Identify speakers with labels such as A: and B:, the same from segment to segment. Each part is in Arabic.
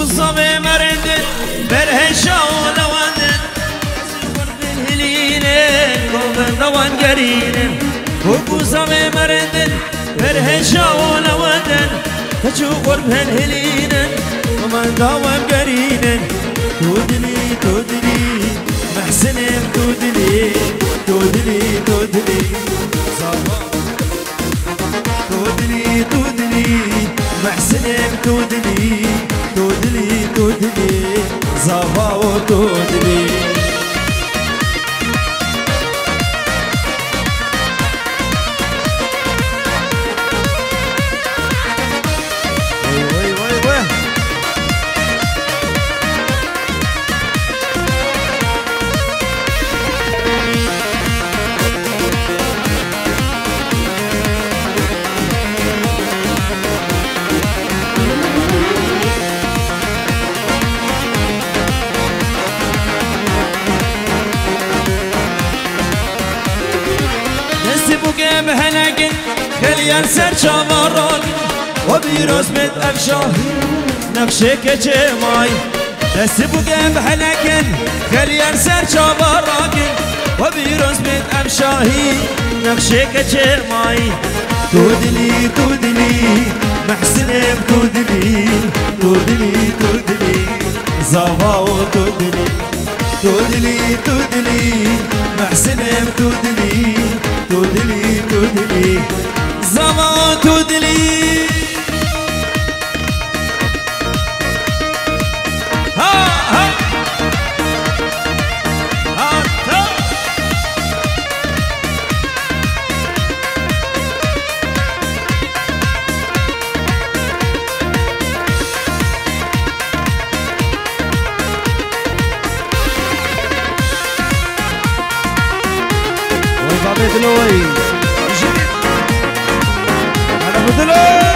A: صبي مرد برهشة ولوان ورد الهليل قوم دوان قرين صبي مرد برهشة ولوان تشوف قرب الهليل قوم دوان قرين تودني تودني محسنم تودني تودني تودني تودني تودني محسنم تودني تودني تودني زابا وتودني بهناكن خليان سرچا وراكن وبيروز مت افشاهي نقشك جماي دسبو جنب هناكن خليان سرچا وراكن وبيروز مت افشاهي نقشك جماي تودني تودني محسنم تودني تودني تودني زواو تودني تودني تودني محسنم تودني تودلي تودلي زمان تودلي ها ها ها وي دلوي انا بدلو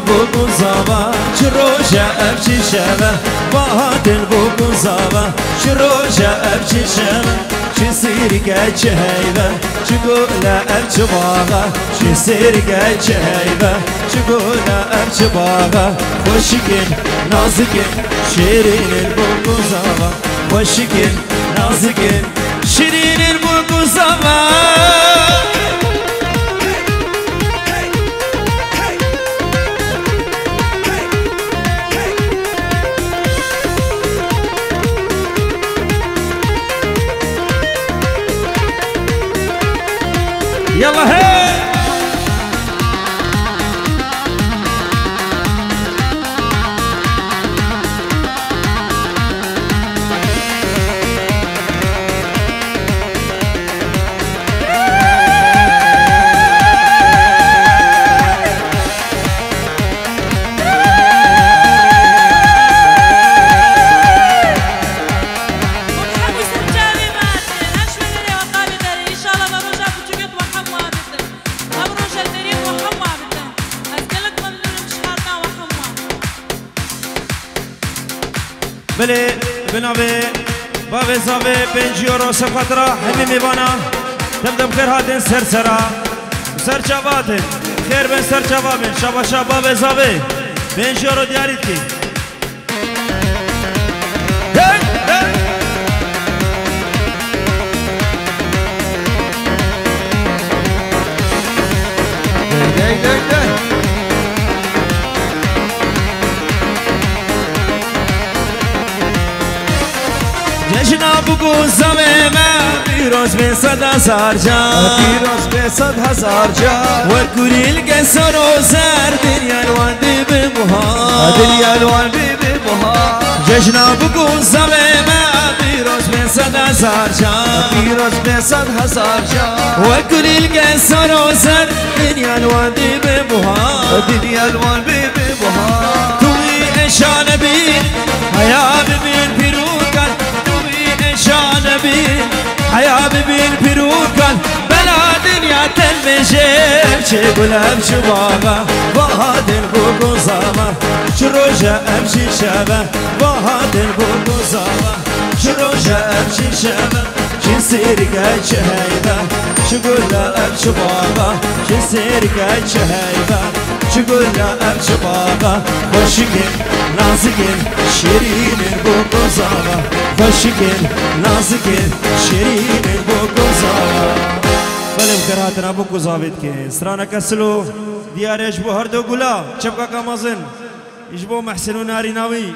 A: بوكو زابا شروجة أبشي شابا باهاتن بوكو زابا شروجة أبشي شابا شي سيرك أجهيبا شقولا أبشي باغا شي سيرك أجهيبا شقولا أبشي باغا وشكن نازكن شيرين البوكو زابا وشكن نازكن شيرين البوكو زابا يلا هي بله بنابه بابه زاوه 5 یورو سفاترا همه میوانا تبدأ بخير هاتن سرسرا سرچاواتن خير بن سرچاوابن شاباشا بابه زاوه 5 یورو دیارید کی بگو زمه من پیروز به 100,000 جان پیروز به 100,000 جان و کوریل که سر و سر دنیا الوان به بها دنیا الوان به بها جشنا بگو زمه من پیروز به بصد هزار جان
B: پیروز بصد هزار جان
A: وكل القصر وسر دنيا الوادي ببهار
B: دنيا الوادي ببهار
A: توي إشان بين حياة بين بيروكان توي إشان بين حياة بين بيروكان بلا دنيا تلمجيب شغل أمشي بابا وهاد البوكو زابا شروجة أمشي شابا وهاد البوكو زابا شروجة أمشي شابا شنسيرك هيبة شقول لا أمشي بابا شنسيرك هيبة شقول لا أمشي بابا خوشكين نازكين شيرين البوكو زابا خوشكين نازكين شيرين البوكو زابا بله بخير هاتنا بوكو زابط كين سرانا كسلو ديار يجبو هردو قولا شبكا كامازن يجبو محسن و ناري ناوي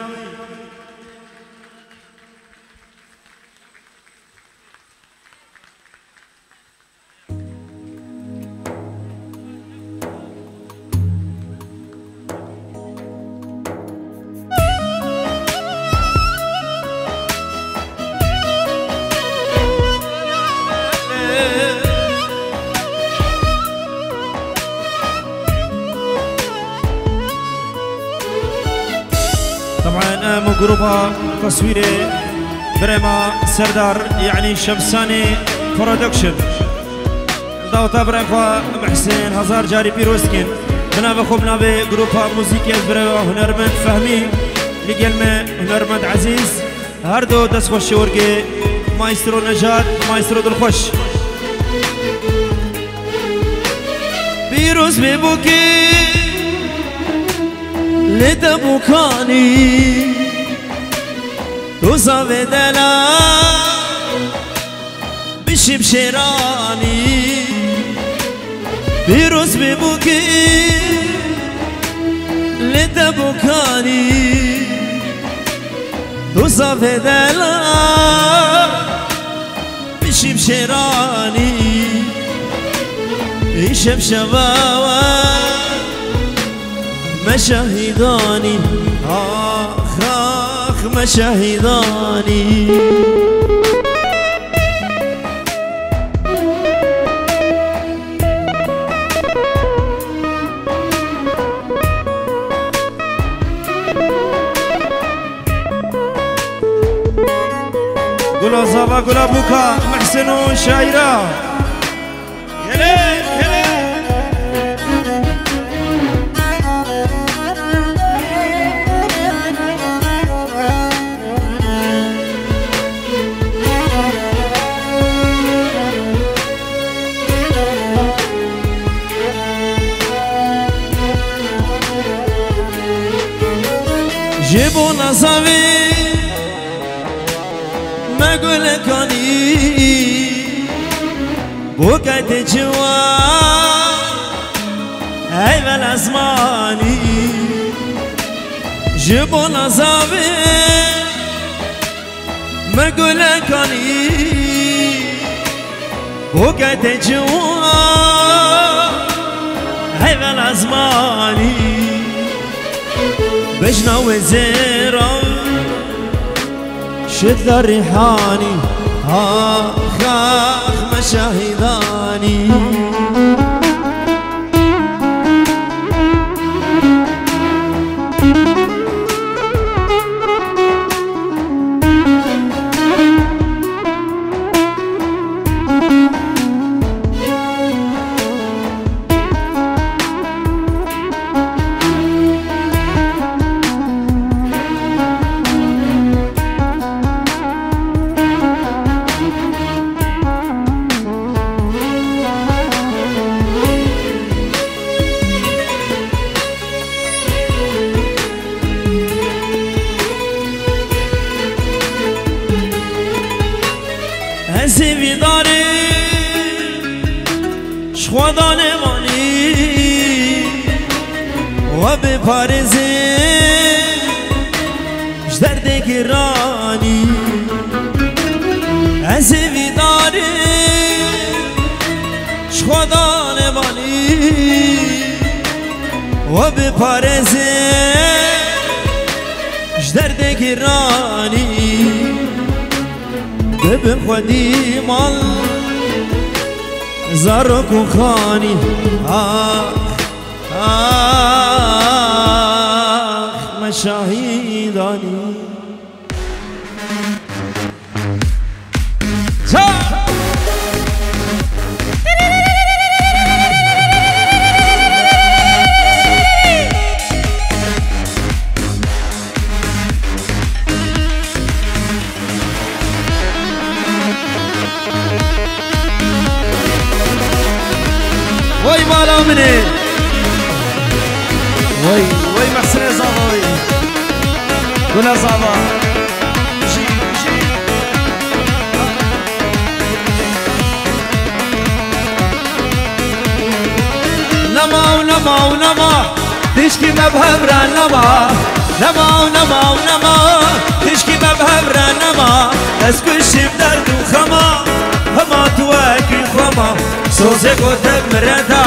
A: طبعا مو جروبها تصويري بريما سردار يعني شمساني برودكشن داوتا بريما محسن هزار جاري بيروسكين بنا بخوبنا بجروبها موسيقى بريما هنرمند فهمي لقلمة هنرمند عزيز هردو دس خوش ورقي مايسترو نجات مايسترو دلخوش بيروس ببوكي لدبوكاني توزا بدلا بشبشراني بيروس ببوكي لدبوكاني توزا بدلا بشبشراني شبشباوة مشاهداني آخ آخ مشاهداني قولا زابا قولا بوكا محسن شايرة يلي جيبوا نصابي ما قولك اني بوكايت جوان هاي بالازماني جيبوا نصابي ما قولك اني بوكايت جوان هاي بالازماني بجنا وزيرا شد الريحاني آخ آخ مشاهداني هزي داري شخوضان ماني وببارزي جدردك راني هزي داري شخوضان ماني وببارزي جدردك راني ببن خودی مال زارك وخاني مشاهداني وي مالا مني وي محسن زابا وي ولا زابا نما تشكي مبهبرا نما تشكي مبهبرا نما اسكش بدرد وخما هما تواكي خما سوزي قدام مردا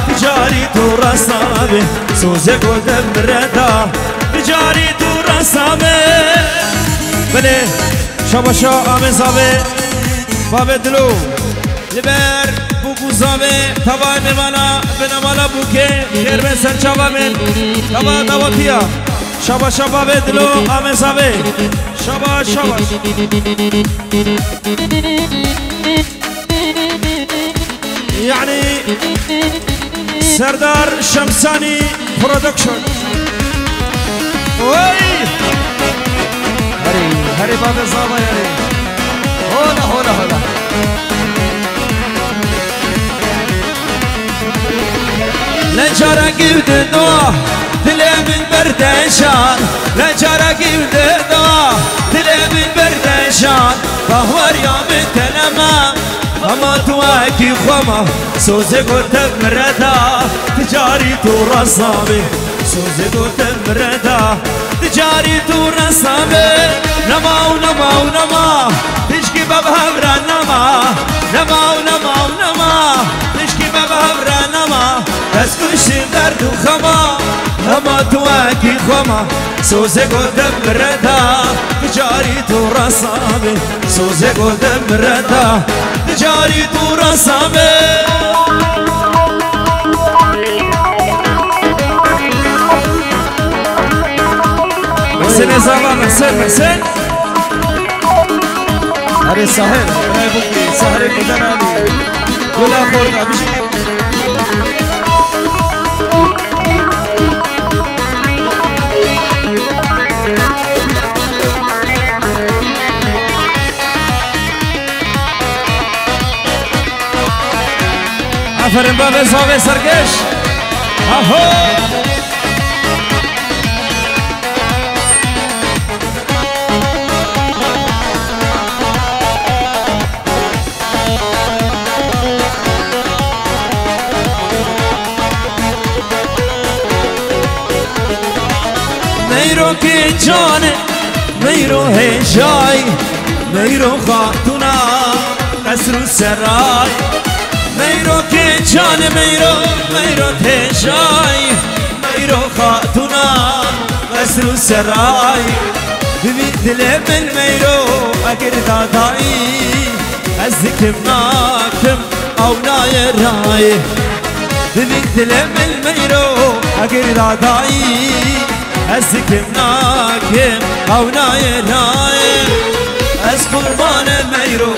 A: تجاري تو رسامي سوزي قدام مردا تجاري تو رسامي بلي شاباشا آمي زابي بابي دلو لبر بوكو زابي تبا ميمانا بنمالا بوكي خير من سرچاوا من تبا دواتيا شاباشا بابي دلو آمي زابي شاباش يعني سردار شمساني برودكشن وي هري بابا زابا ياري هولا لجارة قيود النواه تلي من بردشان لجارة قيود النواه تلي من بردشان فهور يوم تلما اما تواكي خما سوزي قلت مردا تجاري تو رسامي سوزي قلت مردا تجاري تو رسامي نما تشكي ببهبرا نما تشكي ببهبرا نما اسكش درد وخما اما تواكي خما سوزي قلت مردا تجاري تو رسامي سوزي قلت مردا تجاري تو رسامي محسن زابا محسن هري ساحل راي بوكي سهري مدناني كلها خورنا بشي عفرين بابي صافي سرقش اهو ميرو كي جاني ميرو هجاي ميرو خاتونا قصر السراي ميرو كي جاني ميرو هجاي ميرو خاتونا قصر السراي ببيت لمن ميرو اقر داداي ازكم ناكم او ناير راي ببيت لمن ميرو اقر داداي اسكم ناكم او ناير راي اس قربان ميرو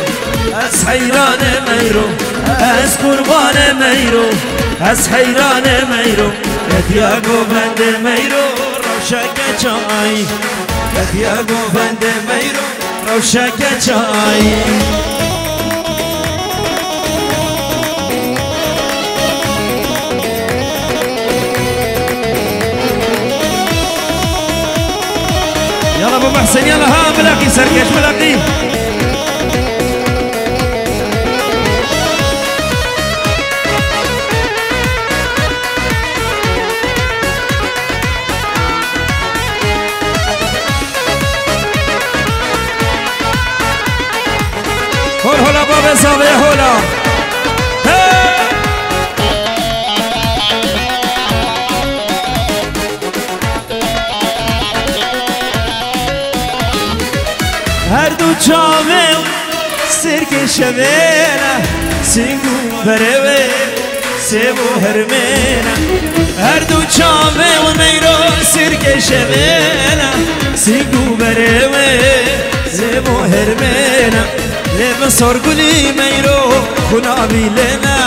A: اس حيران ميرو اس قربان ميرو اس حيران ميرو اتياغو بند ميرو روشك جاي اتياغو بند ميرو روشك جاي يلا ابو محسن يلا ها ملاقي سرقش ملاقي هولا بابا صافي هولا هر دو چاوه سرك شبينا سينجو بريوي سيبو هرمينا هردو چاوه وميرو سرك شبينا سينجو بريوي سيبو هرمينا لب سرگلی ميرو خنابي لنا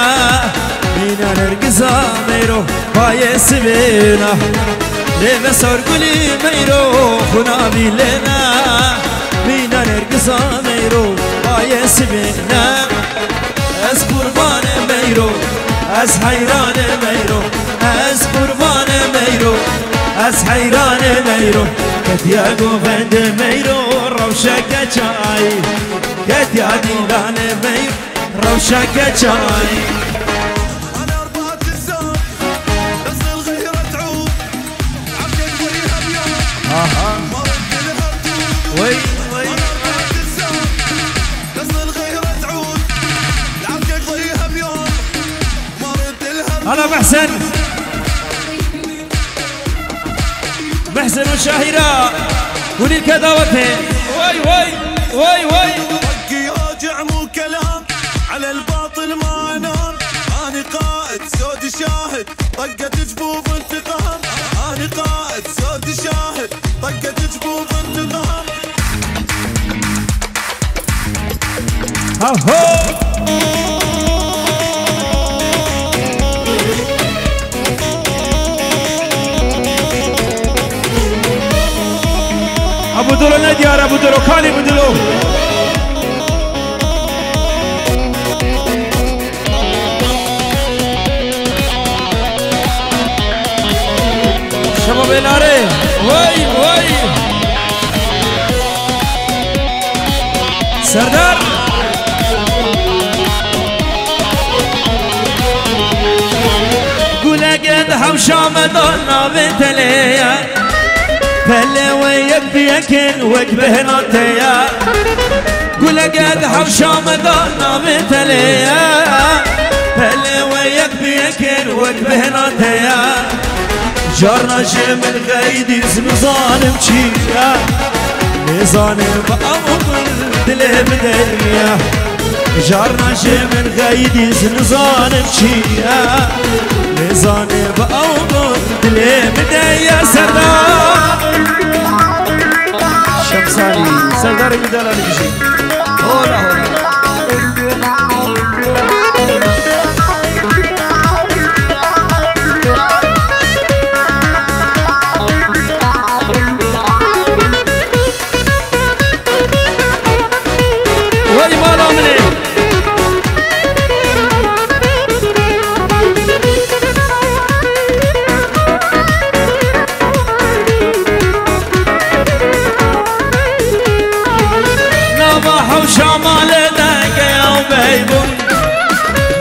A: بينا نرقزا ميرو باي سبينا لب سرگلی ميرو خنابي لنا بينا نرقزا ميرو باي سبينا از قربان ميرو از حيران ميرو از قربان ميرو از حيران ميرو كتيا قوفند ميرو روشك چاي كتيا ديلان ميرو روشك چاي
C: انا اربعة الزاد نص الغيرة تعود عبد ويها بيوم مرد لها بتوب
A: وي
C: انا اربعة الزاد نص الغيرة تعود عبد ويها بيوم مرد لها
A: هلا محسن محسن وشاهرة قولي الكداوته وي وي وي وي
C: حقي اوجع مو كلام على الباطل ما انام اني قائد سود شاهد طقة جبوب انتقام اني قائد سود شاهد طقة جبوب انتقام
A: هو ابو دلو نديار ابو دلو خالي ابو دلو شباب الاري وي وي سردار قول قد حوشام ضلنا بنت ليا فلي ويك بيكن وجبه نطيا قول قد حوشام ضلنا بنت ليا فلي ويك بيكن وجبه نطيا جارنا جمل غيدي زمزان مشيا ميزان بأمر دله بدنيا جارنا جمل غيدي زمزان مشيا ميزان بأمر دله بدنيا سردار شمساني سردار بدل الجي هولا هولا شمال دقيا وبيبون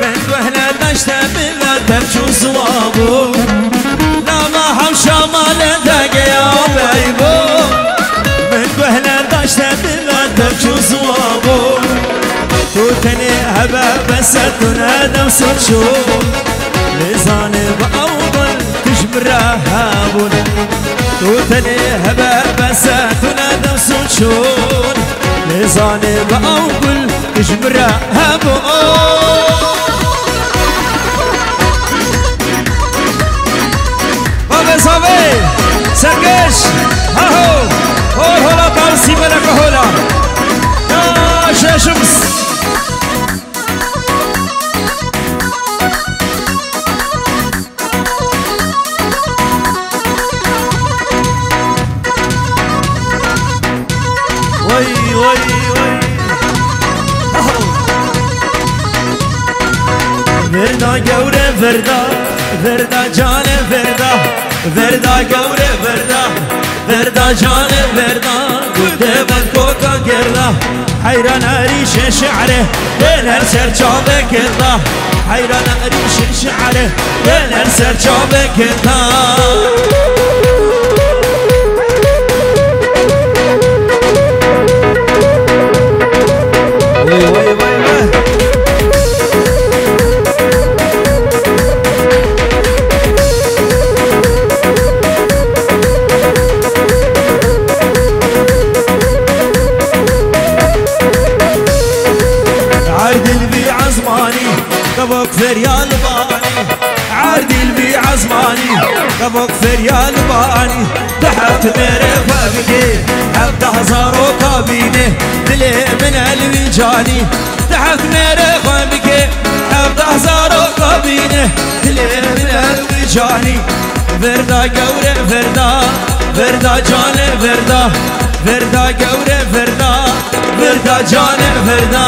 A: من وهنا دشت بلا تمشو صوابو لا ما هم شمال دقيا وبيبون من وهنا دشت بلا تمشو صوابو توتني هبا بس تنادى وسوتشو لساني بأول تجبر هابون توتني هبا بس تنادى وسوتشو لساني بأول تجبر هابون بابا صافي سرقش هاهو هول هولا طالسي ملك هولا يا شمس وي وي وي فردا قوري فردا فردا جاني فردا فردا قوري فردا فردا جاني فردا قلت من كوكا قردا حيران اريش شعره بين هرسر جابك الله حيران اريش شعره بين هرسر جابك الله وي وي وي وي فريال باني عادي البيع زماني قبك فريال باني تحت ميري فبكي حبت هزارو كابيني دلي من الوجاني تحت ميري فبكي حبت هزارو كابيني دلي من الوجاني فردا قوري فردا فردا جاني فردا فردا قوري فردا فردا جاني فردا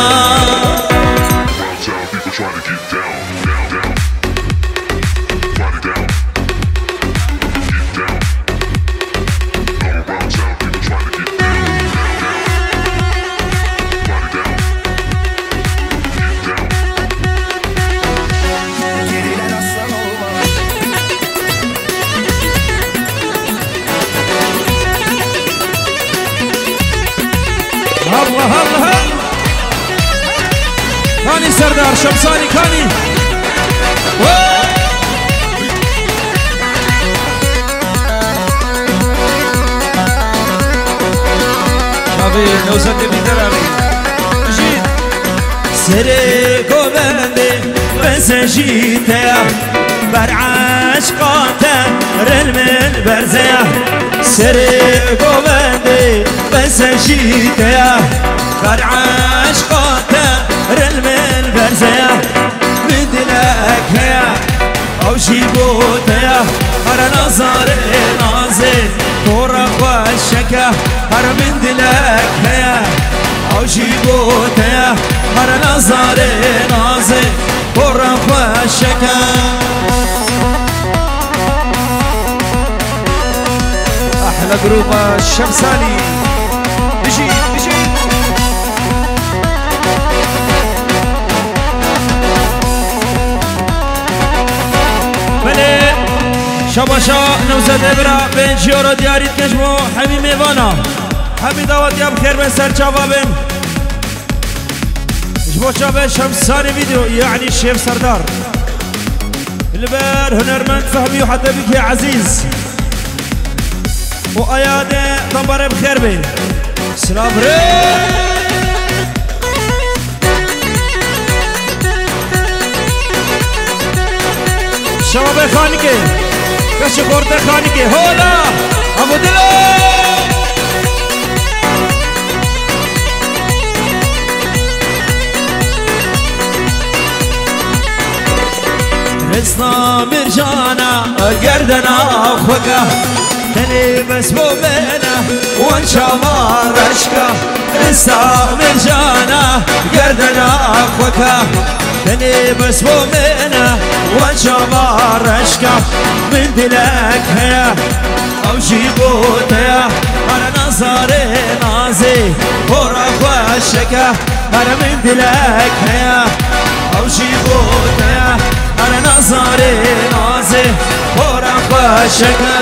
A: هلا هلا هلا كاني سردار شمساني كاني شافي نوصل بدراري جيت سري قومندي بس جيت برعاش قاتل رلمن برزيا سري قومندي بس جيت برعاش قاتل رلمن برزيا بدلك يا او جيبوت يا هر نظر نازي طورق والشكا هر من دلك يا او جيبوت يا هر نظر نازي طورق والشكا احلى جروب الشمساني بجي بجي بله شباشا نوزد ابرا بنجی رو دیارید کشمو همی میوانا همی دعوت یا بخیر به سر چوابن جبو شابه شمساني فيديو يعني الشيف سردار البر هنرمند فهمي وحتى بك يا عزيز وأيادة طنبرة بخير بين سلام شباب خانقه کش خورده خانقه هولا ابو دلو رسنا مرجانا گردنا خوکا تنی بس بومنا وانشاما رشکا رسنا مرجانا گردنا خوکا تني بس بومنا وانشاما رشكا من دلك هيا او جيبوت يا انا نظري نازي ورق وشكا انا من دلك هيا او جيبوت يا انا نظري نازي ورق وشكا